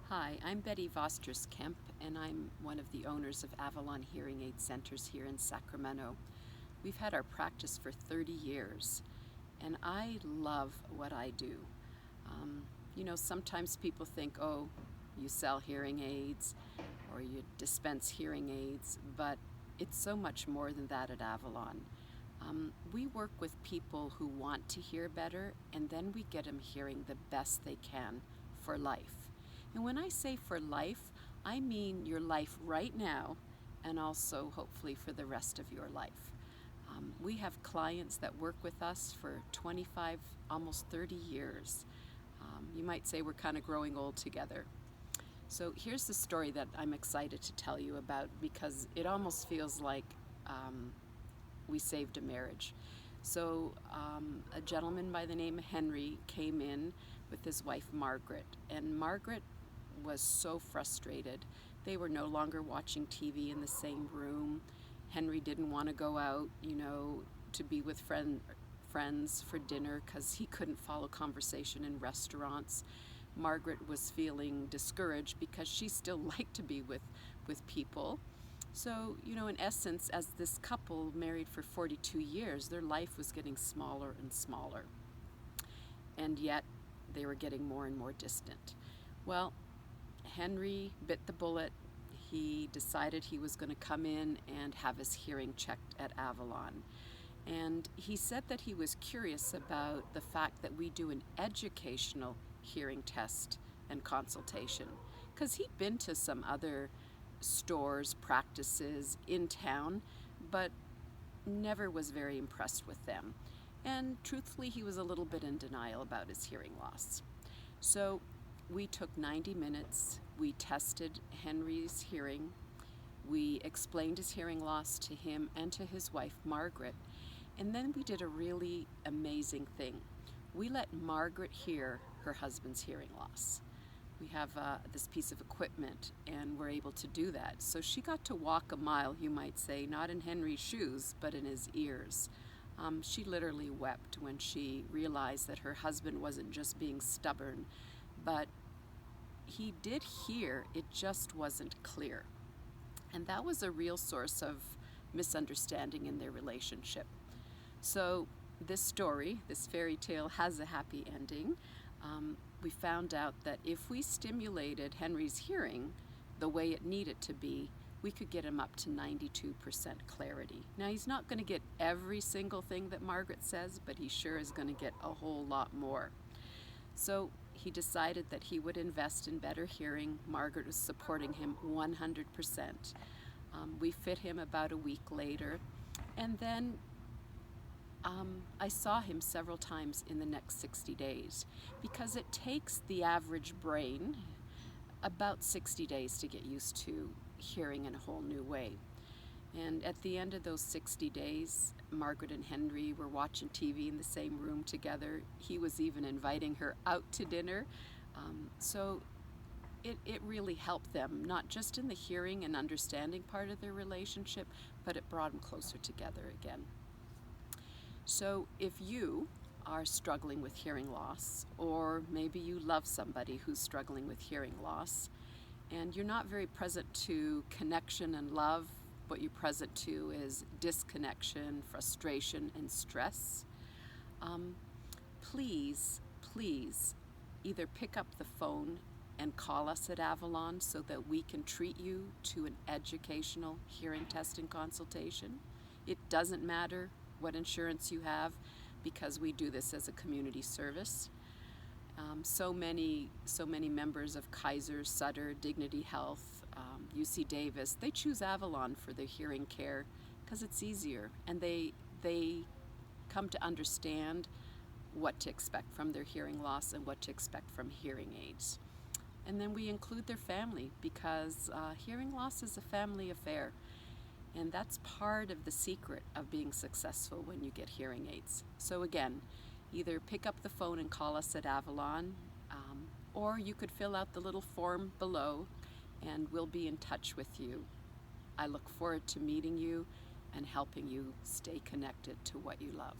Hi, I'm Betty Kemp, and I'm one of the owners of Avalon Hearing Aid Centers here in Sacramento. We've had our practice for 30 years, and I love what I do. Sometimes people think, oh, you sell hearing aids or you dispense hearing aids, but it's so much more than that at Avalon. We work with people who want to hear better, and then we get them hearing the best they can for life. And when I say for life, I mean your life right now and also hopefully for the rest of your life. We have clients that work with us for 25, almost 30 years. You might say we're kind of growing old together. So here's the story that I'm excited to tell you about because it almost feels like we saved a marriage. So a gentleman by the name of Henry came in with his wife Margaret, and Margaret was so frustrated. They were no longer watching TV in the same room. Henry didn't want to go out, to be with friends for dinner because he couldn't follow conversation in restaurants. Margaret was feeling discouraged because she still liked to be with people. So, in essence, as this couple married for 42 years, their life was getting smaller and smaller. And yet, they were getting more and more distant. Well, Henry bit the bullet. He decided he was going to come in and have his hearing checked at Avalon. And he said that he was curious about the fact that we do an educational hearing test and consultation, because he'd been to some other stores, practices in town, but never was very impressed with them. And truthfully, he was a little bit in denial about his hearing loss. So we took 90 minutes, we tested Henry's hearing, we explained his hearing loss to him and to his wife, Margaret, and then we did a really amazing thing. We let Margaret hear her husband's hearing loss. We have this piece of equipment, and we're able to do that. So she got to walk a mile, you might say, not in Henry's shoes, but in his ears. She literally wept when she realized that her husband wasn't just being stubborn, but he did hear, it just wasn't clear. And that was a real source of misunderstanding in their relationship. So this story, this fairy tale, has a happy ending. We found out that if we stimulated Henry's hearing the way it needed to be, we could get him up to 92% clarity. Now, he's not going to get every single thing that Margaret says, but he sure is going to get a whole lot more. So he decided that he would invest in better hearing. Margaret was supporting him 100%. We fit him about a week later, and then I saw him several times in the next 60 days because it takes the average brain about 60 days to get used to hearing in a whole new way. And at the end of those 60 days, Margaret and Henry were watching TV in the same room together. He was even inviting her out to dinner. So it really helped them, not just in the hearing and understanding part of their relationship, but it brought them closer together again. So if you are struggling with hearing loss, or maybe you love somebody who's struggling with hearing loss, and you're not very present to connection and love, what you're present to is disconnection, frustration, and stress, please either pick up the phone and call us at Avalon so that we can treat you to an educational hearing test and consultation. It doesn't matter what insurance you have, because we do this as a community service. So many members of Kaiser, Sutter, Dignity Health, UC Davis, they choose Avalon for their hearing care because it's easier, and they come to understand what to expect from their hearing loss and what to expect from hearing aids. And then we include their family because hearing loss is a family affair. And that's part of the secret of being successful when you get hearing aids. So again, either pick up the phone and call us at Avalon, or you could fill out the little form below and we'll be in touch with you. I look forward to meeting you and helping you stay connected to what you love.